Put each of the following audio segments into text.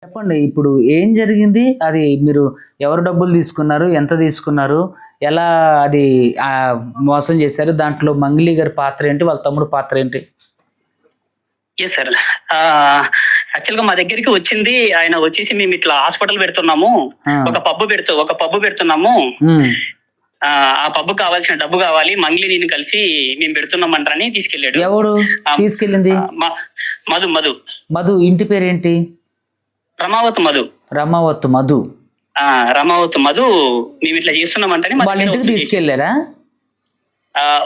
చెప్పండి. ఇప్పుడు ఏం జరిగింది? అది మీరు ఎవరు డబ్బులు తీసుకున్నారు? ఎంత తీసుకున్నారు? ఎలా అది మోసం చేశారు? దాంట్లో మంగ్లీ గారి పాత్ర ఏంటి? వాళ్ళ తమ్ముడు పాత్ర ఏంటి? Yes sir. యాక్చువల్‌గా మా దగ్గరికి వచ్చింది ఆయన వచ్చేసి మేము ఇట్లా హాస్పిటల్ పెడుతున్నాము. ఆ! ఒక పబ్బు పెడుతున్నాము. హ్మ్. ఆ పబ్బుకి కావాల్సిన డబ్బు కావాలి. మంగ్లీ నేను కలిసి మేము పెడుతున్నామంటారని తీసుకెళ్ళాడు. ఎవడు ఆహ్, తీసుకెళ్ళింది? మ మధు మధు మధు ఇంటి పేరేంటి? రమావత్ మధు. రమావత్ మధు. రమావత్ మధు మేము ఇట్లా చేస్తున్నామంటని మా వాళ్ళ దగ్గర ఇంటికి వసూలు చేసిండు. తీసుకెళ్లారా?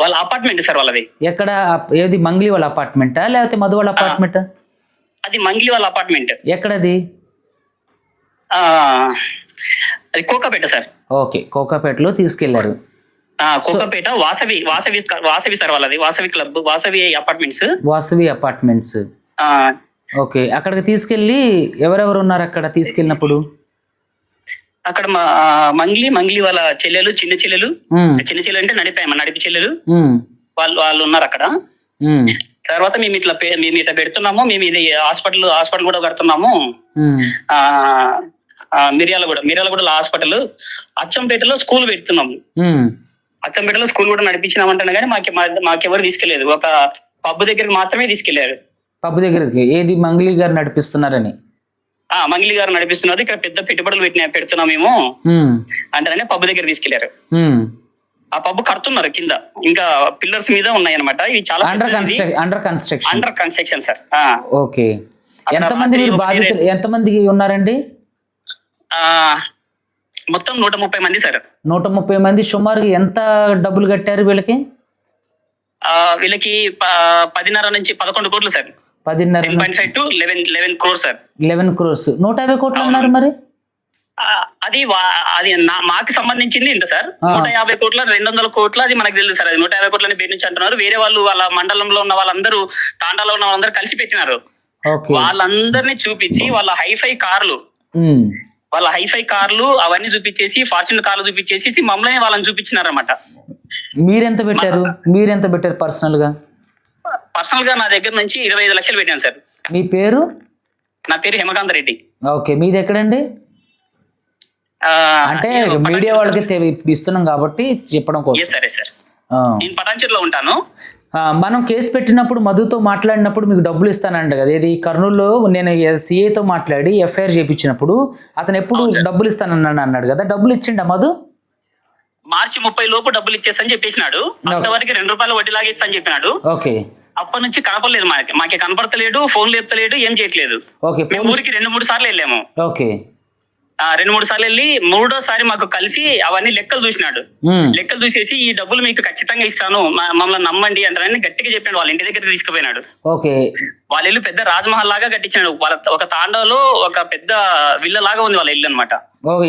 వాళ్ళ అపార్ట్మెంట్ సార్ వాళ్ళది. ఎక్కడ? ఏది మంగ్లీ వాళ్ళ అపార్ట్మెంటా? లేకపోతే మధు వాళ్ళ ఆ! అపార్ట్మెంటా? అది మంగ్లీ వాళ్ళ అపార్ట్మెంట్. ఎక్కడది? ఆహ్, అది కోకాపేట సార్. ఓకే. కోకాపేటలో తీసుకెళ్లారు. సో, కోకాపేట వాసవి వాసవి వాసవి సార్ వాళ్ళది. Vasavi club, Vasavi apartments. Vasavi apartments. ఆ! ఓకే. అక్కడికి తీసుకెళ్ళి ఎవరెవరు ఉన్నారు అక్కడ తీసుకెళ్ళినప్పుడు? అక్కడ మంగ్లీ వాళ్ళ చెల్లెలు, చిన్న చెల్లెలు. హ్మ్. చిన్న చెల్లెలు అంటే నడిపి చెల్లెలు. హ్మ్. వాళ్ళు ఉన్నారు అక్కడ. హ్మ్. తర్వాత మేము ఇట్లా పెడుతున్నాము. మేము ఇది హాస్పిటల్ కూడా కడుతున్నాము. హ్మ్. ఆహ్, మిర్యాలగూడలో హాస్పిటల్. అచ్చంపేటలో స్కూల్ పెడుతున్నాము. హ్మ్. అచ్చంపేటలో స్కూల్ కూడా నడిపించినామంటాను కానీ మాకెవరు తీసుకెళ్లేదు. ఒక పబ్ దగ్గరికి మాత్రమే తీసుకెళ్లారు. పబ్బు దగ్గరికి. ఏది మంగ్లీ గారు నడిపిస్తున్నారని? మంగ్లీ గారు నడిపిస్తున్నారు. ఇక్కడ పెద్ద పెట్టుబడులు పెడుతున్నాం మేము హ్మ్. అంటేనే పబ్ దగ్గర తీసుకెళ్లారు. హ్మ్. ఆ పబ్ కడుతున్నారు కింద. ఇంకా పిల్లర్స్ మీద ఉన్నాయన్నమాట. ఇవి చాలా అండర్ పెద్దది. Construction. Under construction sir. Okay. అక్కడ ఎంతమంది రాత్రి మీరు 1 బాధితులు ఎంతమంది ఉన్నారండి? మొత్తం 130 మంది సార్. 130 మంది. సుమారుగా ఎంత డబ్బులు కట్టారు వీళ్ళకి? వీళ్ళకి 10.5 నుంచి 11 కోట్లు sir. 10.5 10.5 to 11 crores sir. 11 crores. 150 కోట్లు అవును. అన్నారు మరి? అది మాకు సంబంధించింది ఇంత సార్. ఆ. 150 కోట్ల 200 కోట్ల అది మనకు తెలుసు సార్. అది 150 కోట్లని పేరు నుంచి అంటున్నారు. వేరే వాళ్ళు వాళ్ళ మండలంలో ఉన్న వాళ్ళందరూ, తాండాలో ఉన్న వాళ్ళందరూ కలిసి పెట్టినారు. ఓకే. వాళ్ళందరినీ చూపించి వాళ్ళ హ్మ్. హైఫై కార్లు అవన్నీ చూపించేసి, ఫార్చ్యూనర్ కార్లు చూపించేసి మమ్మల్ని వాళ్ళని చూపించినారన్నమాట. మీరెంత పెట్టారు? మీరెంత పెట్టారు పర్సనల్ గా? పర్సనల్ గా నా దగ్గర నుంచి 25 లక్షలు పెట్టాను సార్. మీ పేరు? నా పేరు హేమకాంత్ రెడ్డి. ఓకే. మీది ఎక్కడండి? అంటే నేను మీడియా పటాన్చెరు వాళ్ళకి సార్. ఇస్తున్నాం కాబట్టి చెప్పడం ఎస్ కోసం. Sir, yes sir. ఆ. నేను పటాన్చెరులో ఉంటాను. మనం కేసు పెట్టినప్పుడు మధుతో మాట్లాడినప్పుడు మీకు డబ్బులు ఇస్తానంట కదా? ఇది కర్నూలులో నేను సిఐతో మాట్లాడి ఎఫ్ఐఆర్ చేయించినప్పుడు అతను ఎప్పుడు అవును సార్. డబ్బులు ఇస్తానన్నాడు అన్నాడు కదా? డబ్బులు ఇచ్చిండా మధు? మార్చి 30 లోపు డబ్బులు ఇచ్చేస్తా చెప్పేసినాడు. అంతవరకు ₹2 వడ్డీ లాగేస్తా అని చెప్పినాడు. ఓకే. అప్పటి నుంచి కనపడలేదు మాకే కనపడతలేడు, ఫోన్ లేపుతలేడు, ఏం చేయట్లేదు. ఓకే. మేము ఊరికి 2-3 సార్లు వెళ్ళాము. ఓకే. 2-3 సార్లు వెళ్ళి మూడోసారి మాకు కలిసి అవన్నీ లెక్కలు చూసినాడు. హ్మ్. లెక్కలు చూసేసి ఈ డబ్బులు మీకు ఖచ్చితంగా ఇస్తాను, మమ్మల్ని నమ్మండి అంటారని గట్టిగా చెప్పాడు. వాళ్ళ ఇంటి దగ్గర తీసుకుపోయినాడు. ఓకే. వాళ్ళ ఇల్లు పెద్ద రాజ్మహల్ లాగా కట్టించాడు. వాళ్ళ ఒక తాండాలో ఒక పెద్ద విల్ల లాగా ఉంది వాళ్ళ ఇల్లు అనమాట. ఓకే.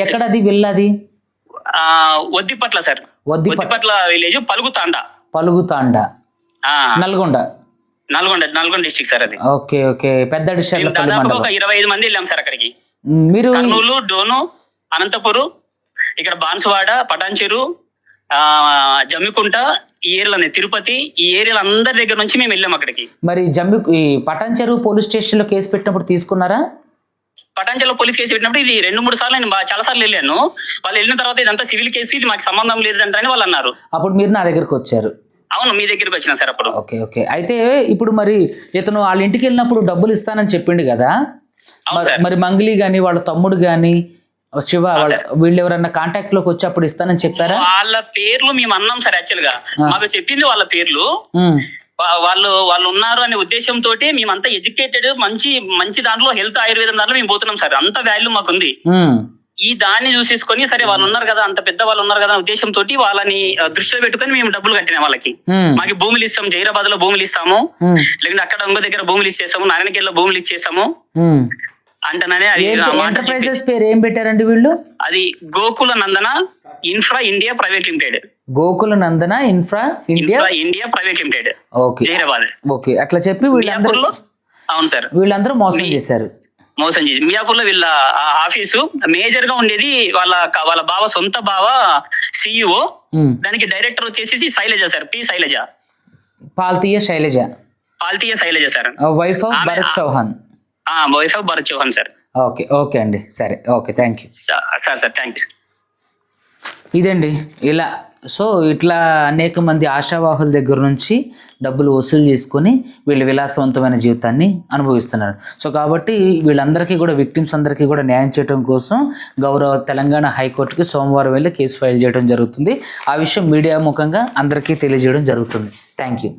ఎక్కడది విల్లది? వద్దిపట్ల సార్. వద్దిపట్ల వద్దిపట్ల విలేజ్ పలుగుతాండ. పలుగుతాండ. ఆ, నల్గొండ. నల్గొండ డిస్ట్రిక్ట్ సార్ అది. ఓకే. ఓకే. పెద్దడిశర్లపల్లి మేము దాదాపుగా మండలం. ఒక 25 మంది వెళ్ళాం సార్ అక్కడికి. మీరు కర్నూలు, డోను, అనంతపురం, ఇక్కడ బాన్సువాడ, పటాన్చెరు, జమ్మికుంట, ఈ ఏరియాలోనే తిరుపతి, ఈ ఏరియాల అందరి దగ్గర నుంచి మేము వెళ్ళాం అక్కడికి. మరి ఈ పటాన్చెరు పోలీస్ స్టేషన్ లో కేసు పెట్టినప్పుడు తీసుకున్నారా? పటాన్చెరులో పోలీస్ కేసు పెట్టినప్పుడు ఇది 2-3 సార్లు నేను చాలా సార్లు వెళ్ళాను. వాళ్ళు వెళ్ళిన తర్వాత ఇదంతా సివిల్ కేసు, ఇది మాకు సంబంధం లేదంటారని వాళ్ళు అన్నారు. అప్పుడు మీరు నా దగ్గరకు వచ్చారు. అవును, మీ దగ్గరికి వచ్చిన సార్ అప్పుడు. ఓకే. ఓకే. అయితే ఇప్పుడు మరి ఇతను వాళ్ళ ఇంటికి వెళ్ళినప్పుడు డబ్బులు ఇస్తానని చెప్పిండు కదా? అవును సార్. మరి మంగ్లీ గాని వాళ్ళ తమ్ముడు గాని శివ సార్. వీళ్ళు ఎవరన్నా కాంటాక్ట్ లోకి వచ్చి అప్పుడు ఇస్తానని చెప్పారా? వాళ్ళ పేర్లు మేము అన్నాం సార్. యాక్చువల్ గా మాకు చెప్పింది వాళ్ళ పేర్లు. ఉమ్. వాళ్ళు ఉన్నారు అనే ఉద్దేశంతో మేమంతా ఎడ్యుకేటెడ్, మంచి దాంట్లో హెల్త్ ఆయుర్వేదం దాంట్లో మేము పోతున్నాం సార్. అంత వాల్యూ మాకుంది. ఉమ్. ఈ దాన్ని చూసేసుకొని సరే వాళ్ళు ఉన్నారు కదా, అంత పెద్ద వాళ్ళు ఉన్నారు కదా ఉద్దేశంతో వాళ్ళని దృష్టిలో పెట్టుకొని మేము డబ్బులు కట్టినాం వాళ్ళకి. మాకు భూములు ఇస్తాం, జైరాబాద్ లో భూములు ఇస్తాము, లేకుంటే అక్కడ ఇంకో దగ్గర భూములు ఇచ్చేసాము, నారాయణఖేడ్లో భూములు ఇచ్చేసాము అంటేనే అది ఎంటర్ప్రైజెస్ పేరు ఏం పెట్టారండి వీళ్ళు? అది Gokula Nandana infra India private limited. Gokula Nandana infra India private limited. Okay. Zaheerabad. Okay. అట్లా చెప్పి మియాపూర్లో. అవును సార్. వీళ్ళందరూ మోసం చేశారు. మియాపూర్ లో వీళ్ళ ఆఫీసు మేజర్ గా ఉండేది వాళ్ళ బావ, సొంత బావ సిఇఓ. దానికి డైరెక్టర్ వచ్చేసి శైలజ సార్, పి శైలజ. పాల్తీయ Shailaja sir. Wife of Bharat Chauhan. Wife of Bharat Chauhan sir. Okay okay అండి, సరే, okay, thank you sir thank you. ఇదండి ఇలా. సో ఇట్లా అనేక మంది ఆశావాహుల దగ్గర నుంచి డబ్బులు వసూలు చేసుకొని వీళ్ళు విలాసవంతమైన జీవితాన్ని అనుభవిస్తున్నారు. సో కాబట్టి వీళ్ళందరికీ కూడా, విక్టిమ్స్ అందరికీ కూడా న్యాయం చేయడం కోసం గౌరవ తెలంగాణ హైకోర్టుకి సోమవారం వెళ్ళి కేసు ఫైల్ చేయడం జరుగుతుంది. ఆ విషయం మీడియా ముఖంగా అందరికీ తెలియజేయడం జరుగుతుంది. Thank you.